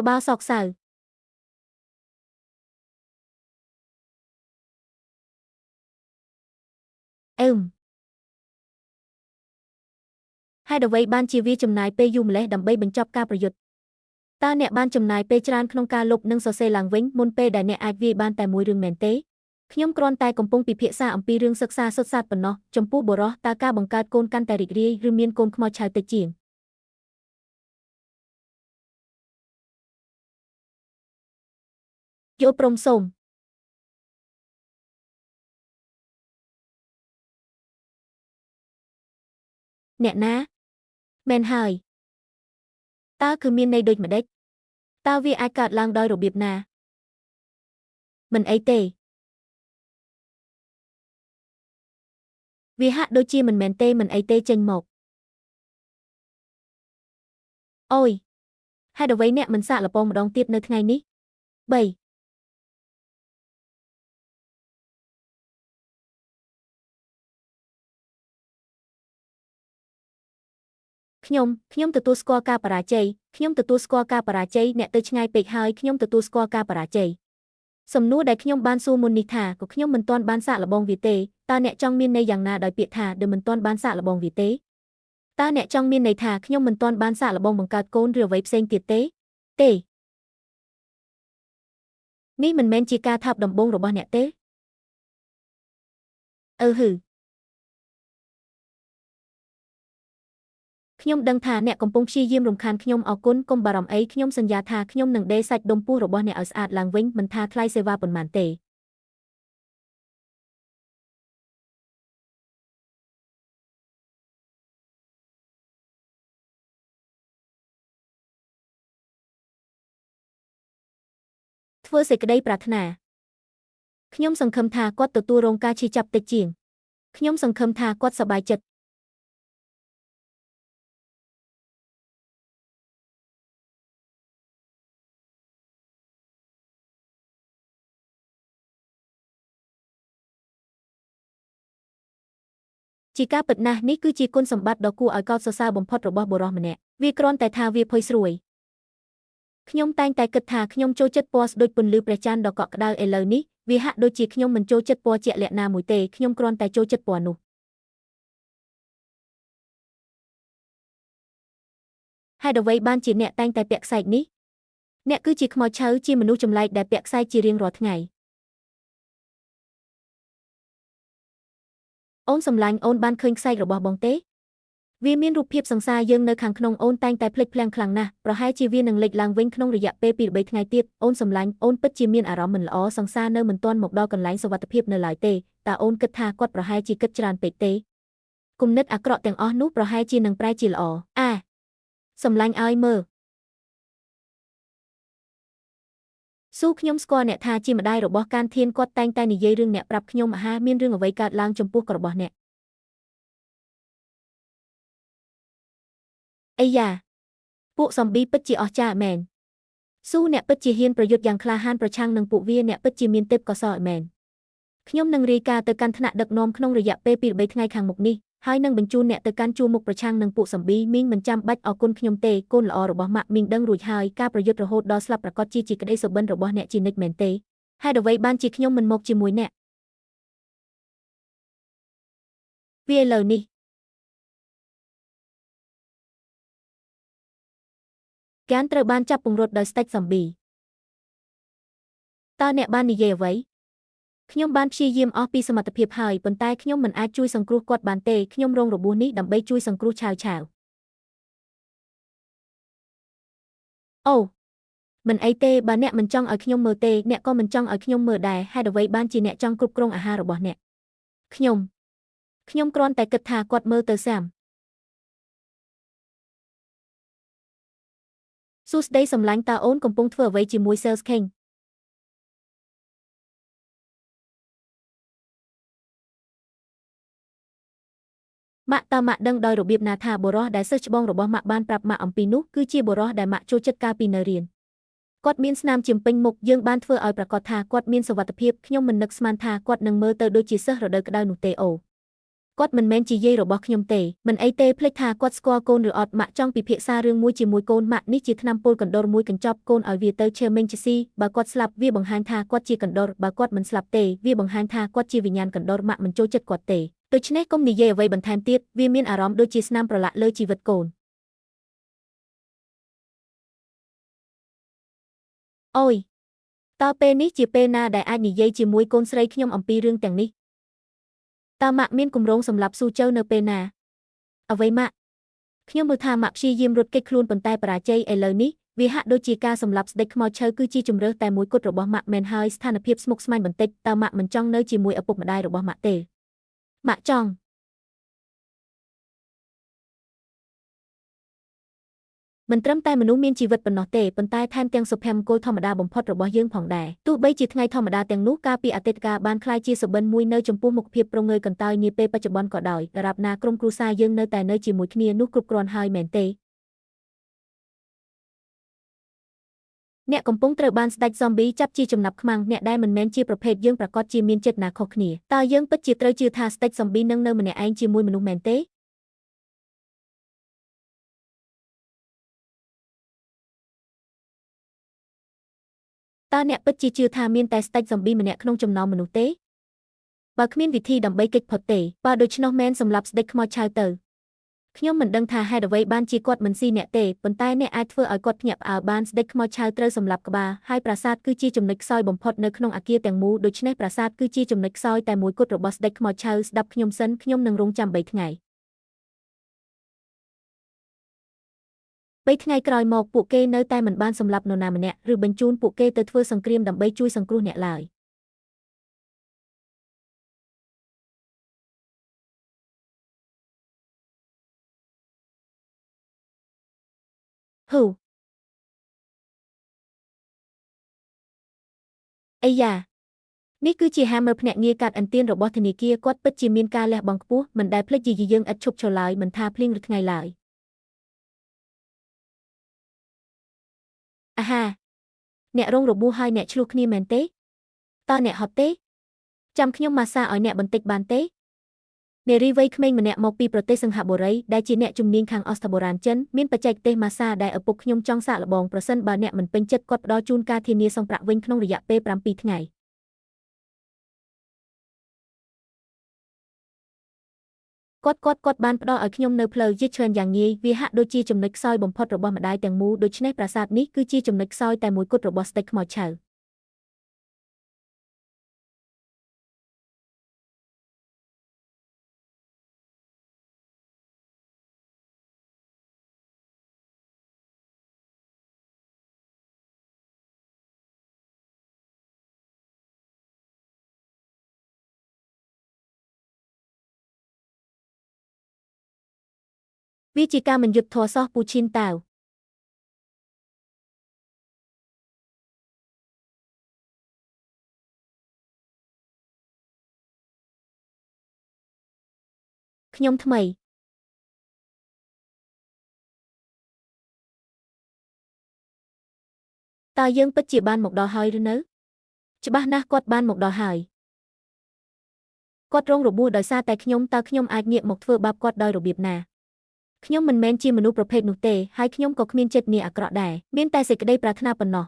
ក្បាលសោកសៅហេតុអ្វីបានជាវាចំណាយពេលយូរម្ល៉េះដើម្បីបញ្ចប់ការប្រយុទ្ធតើអ្នកបានចំណាយពេលច្រើនក្នុងការលុបនិងសរសេរឡើងវិញមុនពេលដែលអ្នកអាចវាយបានតែមួយរឿងមែនទេខ្ញុំគ្រាន់តែកំពុងពិភាក្សាអំពីរឿងសិក្សាសុទ្ធសាធប៉ុណ្ណោះចំពោះបុរសតើការបង្កើតកូនកាន់តែរីករាយឬមានកូនខ្មោចឆៅតិចជាងយល់ព្រមសូមអ្នកណាមែនហើយតើគឺមានន័យដូចម្ដេចតើវាអាចកើតឡើងដោយរបៀបណាមិនអីទេវាហាក់ដូចជាមិនមែនទេមិនអីទេចេញមកអូយហេតុអ្វីអ្នកមិនសាកល្បងម្ដងទៀតនៅថ្ងៃនេះ3ខ្ញុំទទួលស្គាល់ការបរាជ័យខ្ញុំទទួលស្គាល់ការបរាជ័យអ្នកទៅឆ្ងាយពេកហើយខ្ញុំទទួលស្គាល់ការបរាជ័យសំណួរដែលខ្ញុំបានសួរមុននេះថាក៏ខ្ញុំមិនទាន់បានសាកល្បងវាទេតើអ្នកចង់មានន័យយ៉ាងណាដោយពាក្យថាដែលមិនទាន់បានសាកល្បងវាទេតើអ្នកចង់មានន័យថាខ្ញុំមិនទាន់បានសាកល្បងបង្កើតកូនឬអ្វីផ្សេងទៀតទេនេះមិនមែនជាការថប់ដំបូងរបស់អ្នកទេហឺខ្ញុំដឹងថាអ្នកកំពុងព្យាយាមរំខានខ្ញុំអរគុណកុំបារម្ភអីខ្ញុំសន្យាថាខ្ញុំនឹងដេរសាច់ដុំពោះរបស់អ្នកឲ្យស្អាតឡើងវិញមិនថាថ្លៃសេវាប៉ុន្មានទេធ្វើសេចក្តីប្រាថ្នាខ្ញុំសង្ឃឹមថាគាត់ទទួលរងការឈឺចាប់តិចជាងខ្ញុំសង្ឃឹមថាគាត់សប្បាយចិត្តជាការពិតណាស់នេះគឺជាគុណសម្បត្តិដ៏គួរឲ្យកោតសរសើរបំផុតរបស់បុរសម្នាក់វាគ្រាន់តែថាវាផុយស្រួយខ្ញុំតែងតែគិតថាខ្ញុំចូលចិត្តពណ៌ស្ដូចពន្លឺព្រះច័ន្ទដ៏កក់ក្ដៅឥឡូវនេះវាហាក់ដូចជាខ្ញុំមិនចូលចិត្តពណ៌ជាក់លាក់ណាមួយទេខ្ញុំគ្រាន់តែចូលចិត្តពណ៌នោះហេតុអ្វីបានជាអ្នកតែងតែពាក់ខ្សែកនេះអ្នកគឺជាខ្មោចឆៅជាមនុស្សចម្លែកដែលពាក់ខ្សែកជារៀងរាល់ថ្ងៃអូនសម្លាញ់អូនបានឃើញខ្សែករបស់បងទេវាមានរូបភាពសង្សារយើងនៅខាងក្នុងអូនតែងតែភ្លេចភ្លាំងខ្លាំងណាស់ប្រហែលជាវានឹងលេចឡើងវិញក្នុងរយៈពេល2 3ថ្ងៃទៀតអូនសម្លាញ់អូនពិតជាមានអារម្មណ៍មិនល្អសង្សារនៅមិនទាន់មកដល់កន្លែងសុវត្ថិភាពនៅឡើយទេតើអូនគិតថាគាត់ប្រហែលជាគិតច្រើនពេកទេគំនិតអាក្រក់ទាំងអស់នោះប្រហែលជានឹងប្រែជាល្អសម្លាញ់ឲ្យមើលស៊ូខ្ញុំស្គាល់អ្នកថាជាម្ដាយរបស់កានធានគាត់តែងតែនិយាយរឿងអ្នកប្រាប់ខ្ញុំអាហារមានរឿងអ្វីកើតឡើងចំពោះករបស់អ្នកអាយ៉ាពួកซอมប៊ីពិតជាអស្ចារ្យមែនស៊ូអ្នកពិតជាហ៊ានប្រយុទ្ធយ៉ាងក្លាហានប្រឆាំងនឹងពួកវាអ្នកពិតជាមានទេពកោសល្យមែនខ្ញុំនឹងរាយការណ៍ទៅកាន់ថ្នាក់ដឹកនាំក្នុងរយៈពេល2 3ថ្ងៃខាងមុខនេះហើយនឹងបញ្ជូនអ្នកទៅកាន់ជួរមុខប្រឆាំងនឹងពួកซอมប៊ីមីងមិនចាំបាច់អរគុណខ្ញុំទេកូនល្អរបស់ម៉ាក់មីងដឹងរួចហើយការប្រយុទ្ធរហូតដល់ស្លាប់ប្រកាសជាក្តីសុបិនរបស់អ្នកជានិច្ចមែនទេហេតុអ្វីបានជាខ្ញុំមិនមកជាមួយអ្នកវាឥឡូវនេះកានត្រូវបានចាប់ពង្រត់ដោយស្ដេចซอมប៊ីតើអ្នកបាននិយាយអ្វីខ្ញុំបានព្យាយាមអស់ពីសមត្ថភាពហើយប៉ុន្តែខ្ញុំមិនអាចជួយសង្គ្រោះគាត់បានទេខ្ញុំរងរបួសនេះដើម្បីជួយសង្គ្រោះឆាវអូមិនអីទេបើអ្នកមិនចង់ឲ្យខ្ញុំមើលទេអ្នកក៏មិនចង់ឲ្យខ្ញុំមើលដែរហេតុអ្វីបានជាអ្នកចង់គ្រប់គ្រងអាហាររបស់អ្នកខ្ញុំគ្រាន់តែគិតថាគាត់មើលទៅសាំសួស្ដីសម្លាញ់តើអូនកំពុងធ្វើអ្វីជាមួយ Sales Kingម៉ាក់ដឹងដោយរបៀបណាថាបុរសដែលសិស្សច្បងរបស់ម៉ាក់បានប្រាប់ម៉ាក់អំពីនោះគឺជាបុរសដែលម៉ាក់ចូលចិត្តកាលពីនៅរៀនគាត់មានស្នាមជាពេញមុខយើងបានធ្វើឲ្យប្រាកដថាគាត់មានសុវត្ថិភាពខ្ញុំមិននឹកស្មានថាគាត់នឹងមើលទៅដូចជាសិស្សរដូវក្តៅនោះទេអូ គាត់មិនមែនជាយាយរបស់ខ្ញុំទេមិនអីទេភ្លេចថាគាត់ស្គាល់កូនឬអត់ម៉ាក់ចង់ពិភាក្សារឿងមួយជាមួយកូនម៉ាក់នេះជាថ្នាំពុលកណ្ដុរមួយកញ្ចប់កូនឲ្យវាទៅឈើមេងជាស៊ីបើគាត់ស្លាប់វាបង្ហាញថាគាត់ជាកណ្ដុរបើគាត់មិនស្លាប់ទេវាបង្ហាញថាគាត់ជាវិញ្ញាណកណ្ដុរម៉ាក់មិនចូលចិត្តគាត់ទេដូច្នេះកុំនិយាយអ្វីបន្ថែមទៀតវាមានអារម្មណ៍ដូចជាស្នាមប្រឡាក់លើជីវិតកូនអូយតើពេលនេះជាពេលណាដែលអាចនិយាយជាមួយកូនស្រីខ្ញុំអំពីរឿងទាំងនេះតើម៉ាក់មានគម្រោងសម្រាប់ស៊ូជើនៅពេលណាអ្វីម៉ាក់ខ្ញុំមើលថាម៉ាក់ព្យាយាមរត់គេចខ្លួនប៉ុន្តែបរាជ័យឥឡូវនេះវាហាក់ដូចជាការសម្លាប់ស្ដេចខ្មោចឈើគឺជាជម្រើសតែមួយគត់របស់ម៉ាក់មែនហើយស្ថានភាពស្មុគស្មាញបន្តិចតើម៉ាក់មិនចង់នៅជាមួយឪពុកម្ដាយរបស់ម៉ាក់ទេម៉ាក់ចង់មិនត្រឹមតែមនុស្សមានជីវិតប៉ុណ្ណោះទេប៉ុន្តែថែមទាំងសុភមង្គលធម្មតាបំផុតរបស់យើងផងដែរទោះបីជាថ្ងៃធម្មតាទាំងនោះកាលពីអតីតកាលបានក្លាយជាសុបិនមួយនៅចំពោះមុខភាពប្រងើយកន្តើយនាពេលបច្ចុប្បន្នក៏ដោយដរាបណាក្រុមគ្រួសារយើងនៅតែនៅជាមួយគ្នានោះគ្រប់គ្រាន់ហើយមែនទេអ្នកកំពុងត្រូវបានស្ដេច zombie ចាប់ជាចំណាប់ខ្មាំងអ្នកដែលមិនមែនជាប្រភេទយើងប្រកាសជាមានចេតនាខុសគ្នាតើយើងពិតជាត្រូវជឿថាស្ដេច zombie នឹងនៅម្នាក់ឯងជាមួយមនុស្សមែនទេតើអ្នកពិតជាជឿថាមានតែស្ដេច zombie ម្នាក់ក្នុងចំណោមមនុស្សទេបើគ្មានវិធីដើម្បីគេចផុតទេបើដូច្នោះមែនសម្រាប់ស្ដេចខ្មោចឆៅទៅខ្ញុំមិនដឹងថាហេតុអ្វីបានជាគាត់មិនស៊ីអ្នកទេប៉ុន្តែអ្នកអាចធ្វើឲ្យគាត់ភ្ញាក់ផ្អើលបានស្ដេចខ្មោចឆៅត្រូវសម្លាប់ក្បាលហើយប្រាសាទគឺជាចំណុចខ្សោយបំផុតនៅក្នុងអគារទាំងមូលដូច្នេះប្រាសាទគឺជាចំណុចខ្សោយតែមួយគត់របស់ស្ដេចខ្មោចឆៅស្ដាប់ខ្ញុំសិនខ្ញុំនឹងរងចាំ3ថ្ងៃ3ថ្ងៃក្រោយមកពួកគេនៅតែមិនបានសម្លាប់នរណាម្នាក់ឬបញ្ជូនពួកគេទៅធ្វើសង្គ្រាមដើម្បីជួយសង្គ្រោះអ្នកឡើយហ៊ូអីយ៉ានេះគឺជា Hammer ភ្នាក់ងារកាត់អន្ទានរបស់ធនាគារគាត់ពិតជាមានការលះបង់ខ្ពស់មិនដែលភ្លេចជាយើងឥតឈប់ឈរឡើយមិនថាភ្លៀងឬថ្ងៃឡើយអាហាអ្នករងរបួសហើយអ្នកឆ្លោះគ្នាមែនទេតើអ្នកហត់ទេចាំខ្ញុំម៉ាស្សាឲ្យអ្នកបន្តិចបានទេនារីវ័យក្មេងម្នាក់មកពីប្រទេសសិង្ហបុរីដែលជាអ្នកជំនាញខាងអស្ចារ្យបុរាណចិនមានបច្ចេកទេសម៉ាស្សាដែលឪពុកខ្ញុំចង់សាកល្បងប្រសិនបើអ្នកមិនពេញចិត្តគាត់ផ្ដល់ជូនការធានាសងប្រាក់វិញក្នុងរយៈពេល7ថ្ងៃគាត់បានផ្ដល់ឲ្យខ្ញុំនៅផ្លូវយឺតឆ្វេងយ៉ាងងាយវាហាក់ដូចជាចំណុចខ្សោយបំផុតរបស់ម្ដាយទាំងមូលដូច្នេះប្រាសាទនេះគឺជាចំណុចខ្សោយតែមួយគត់របស់ស្ដេចខ្មោចឆៅវាជាការមិនយុត្តិធម៌សោះពូឈីនតាវខ្ញុំថ្មីតើយើងពិតជាបានមកដល់ហើយឬនៅច្បាស់ណាស់គាត់បានមកដល់ហើយគាត់រងរបួសដោយសារតែខ្ញុំតើខ្ញុំអាចងាកមកធ្វើបាបគាត់ដោយរបៀបណាខ្ញុំមិនមែនជាមនុស្សប្រភេទនោះទេហើយខ្ញុំក៏គ្មានចិត្តនាអាក្រក់ដែរមានតែសេចក្តីប្រាថ្នាប៉ុណ្ណោះ